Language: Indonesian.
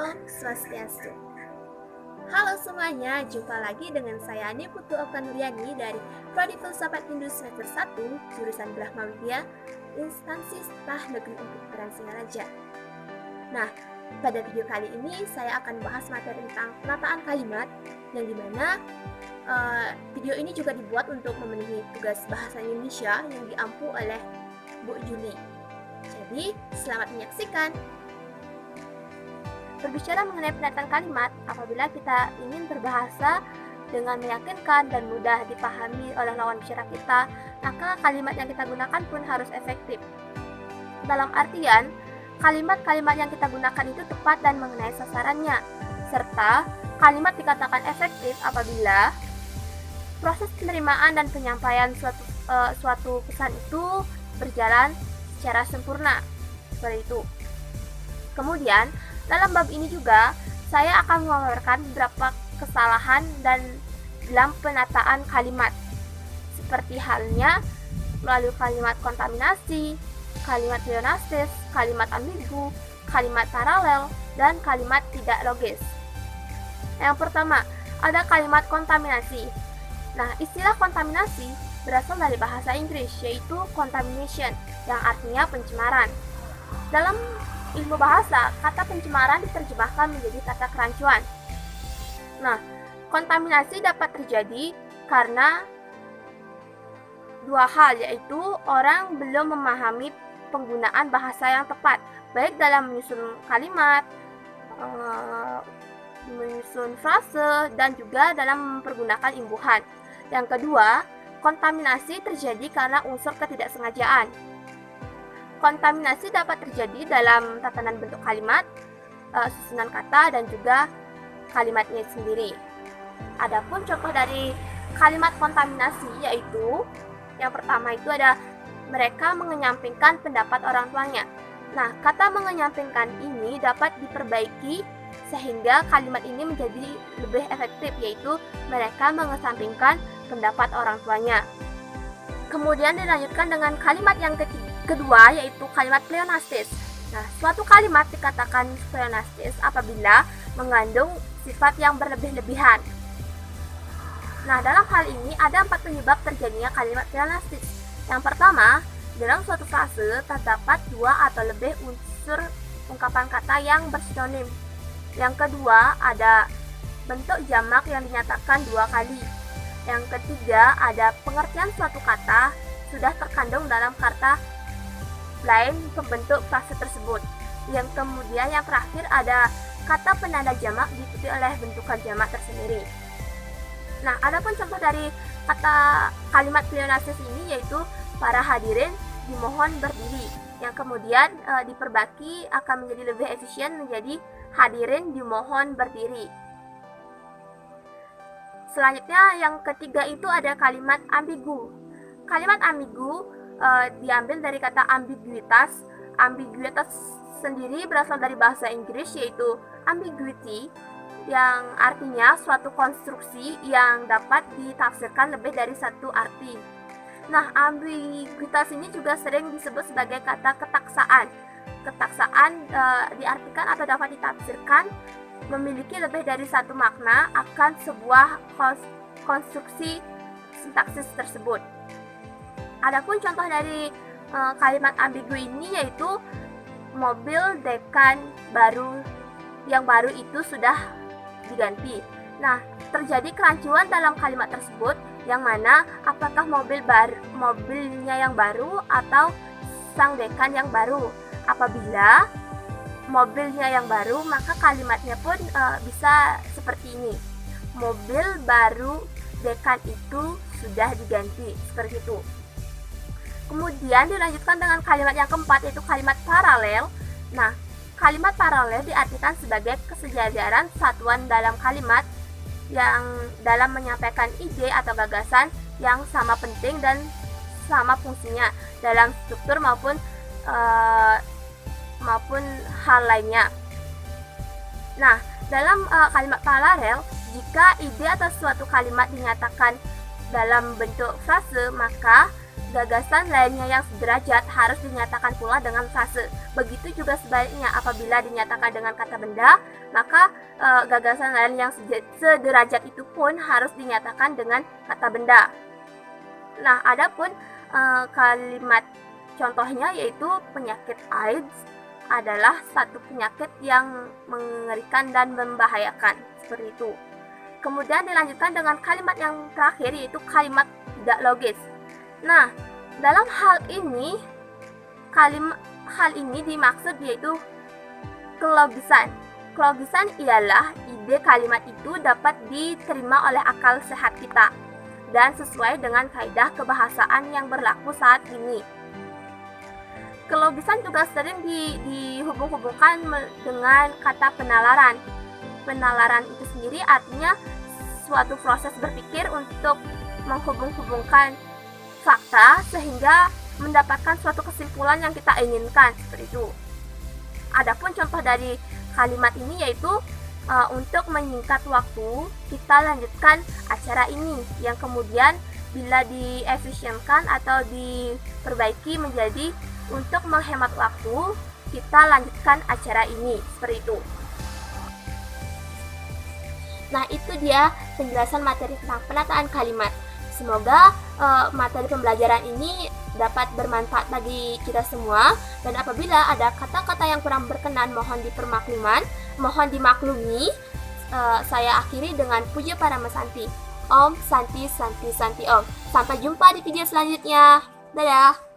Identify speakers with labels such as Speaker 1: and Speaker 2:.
Speaker 1: Om Swastiastu. Halo semuanya, jumpa lagi dengan saya Ani Putu Oktanuryani dari Prodi Filsafat Hindu semester 1, jurusan Brahma Widya, Instansi Sekolah Negeri untuk Peran Singaraja. Nah, pada video kali ini saya akan bahas materi tentang penataan kalimat, yang dimana video ini juga dibuat untuk memenuhi tugas bahasa Indonesia yang diampu oleh Bu Juli. Jadi, selamat menyaksikan. Berbicara mengenai penataan kalimat, apabila kita ingin berbahasa dengan meyakinkan dan mudah dipahami oleh lawan bicara kita, maka kalimat yang kita gunakan pun harus efektif. Dalam artian, kalimat-kalimat yang kita gunakan itu tepat dan mengenai sasarannya, serta kalimat dikatakan efektif apabila proses penerimaan dan penyampaian suatu pesan itu berjalan secara sempurna, seperti itu. Kemudian, dalam bab ini juga, saya akan memaparkan beberapa kesalahan dalam penataan kalimat, seperti halnya melalui kalimat kontaminasi, kalimat pleonastis, kalimat ambigu, kalimat paralel, dan kalimat tidak logis. Yang pertama, ada kalimat kontaminasi. Nah, istilah kontaminasi berasal dari bahasa Inggris, yaitu contamination, yang artinya pencemaran. Dalam ilmu bahasa, kata pencemaran diterjemahkan menjadi kata kerancuan. Nah, kontaminasi dapat terjadi karena dua hal, yaitu orang belum memahami penggunaan bahasa yang tepat, baik dalam menyusun kalimat, menyusun frase, dan juga dalam mempergunakan imbuhan. Yang kedua, kontaminasi terjadi karena unsur ketidaksengajaan. Kontaminasi dapat terjadi dalam tatanan bentuk kalimat, susunan kata, dan juga kalimatnya sendiri. Adapun contoh dari kalimat kontaminasi yaitu, yang pertama itu ada mereka mengenyampingkan pendapat orang tuanya. Nah, kata mengenyampingkan ini dapat diperbaiki sehingga kalimat ini menjadi lebih efektif, yaitu mereka mengesampingkan pendapat orang tuanya. Kemudian dilanjutkan dengan kalimat yang kedua, yaitu kalimat pleonastis. Nah, suatu kalimat dikatakan pleonastis apabila mengandung sifat yang berlebih-lebihan. Nah, dalam hal ini ada 4 penyebab terjadinya kalimat pleonastis. Yang pertama, dalam suatu frase terdapat 2 atau lebih unsur ungkapan kata yang bersinonim. Yang kedua, ada bentuk jamak yang dinyatakan 2 kali. Yang ketiga, ada pengertian suatu kata sudah terkandung dalam kata lain pembentuk frase tersebut. Yang kemudian yang terakhir ada kata penanda jamak diikuti oleh bentukan jamak tersendiri. Nah, adapun contoh dari kata kalimat pleonastis ini yaitu para hadirin dimohon berdiri, yang kemudian diperbagi akan menjadi lebih efisien menjadi hadirin dimohon berdiri. Selanjutnya yang ketiga itu ada kalimat ambigu. Kalimat ambigu diambil dari kata ambiguitas. Ambiguitas sendiri berasal dari bahasa Inggris, yaitu ambiguity, yang artinya suatu konstruksi yang dapat ditafsirkan lebih dari satu arti. Nah, ambiguitas ini juga sering disebut sebagai kata ketaksaan. Ketaksaan diartikan atau dapat ditafsirkan memiliki lebih dari satu makna akan sebuah konstruksi sintaksis tersebut. Adapun contoh dari kalimat ambigu ini yaitu mobil dekan yang baru itu sudah diganti. Nah, terjadi kerancuan dalam kalimat tersebut, yang mana apakah mobilnya yang baru atau sang dekan yang baru. Apabila mobilnya yang baru, maka kalimatnya pun bisa seperti ini. Mobil baru dekan itu sudah diganti, seperti itu. Kemudian dilanjutkan dengan kalimat yang keempat, yaitu kalimat paralel. Nah, kalimat paralel diartikan sebagai kesejajaran satuan dalam kalimat yang dalam menyampaikan ide atau gagasan yang sama penting dan sama fungsinya dalam struktur maupun hal lainnya. Nah, dalam kalimat paralel, jika ide atau suatu kalimat dinyatakan dalam bentuk frase, maka gagasan lainnya yang sederajat harus dinyatakan pula dengan frase. Begitu juga sebaliknya, apabila dinyatakan dengan kata benda, maka gagasan lain yang sederajat itu pun harus dinyatakan dengan kata benda. Nah, adapun kalimat contohnya yaitu penyakit AIDS adalah satu penyakit yang mengerikan dan membahayakan, seperti itu. Kemudian dilanjutkan dengan kalimat yang terakhir yaitu kalimat tidak logis. Nah, dalam hal ini dimaksud yaitu kelogisan. Kelogisan ialah ide kalimat itu dapat diterima oleh akal sehat kita dan sesuai dengan kaidah kebahasaan yang berlaku saat ini. Kelogisan juga sering dihubung-hubungkan dengan kata penalaran. Penalaran itu sendiri artinya suatu proses berpikir untuk menghubung-hubungkan fakta sehingga mendapatkan suatu kesimpulan yang kita inginkan, seperti itu. Adapun contoh dari kalimat ini yaitu untuk menyingkat waktu, kita lanjutkan acara ini yang kemudian bila diefisienkan atau diperbaiki menjadi untuk menghemat waktu, kita lanjutkan acara ini, seperti itu. Nah, itu dia penjelasan materi tentang penataan kalimat. Semoga materi pembelajaran ini dapat bermanfaat bagi kita semua, dan apabila ada kata-kata yang kurang berkenan mohon dimaklumi. Saya akhiri dengan puja Parama Santi. Om Santi Santi Santi Om. Sampai jumpa di video selanjutnya. Dadah.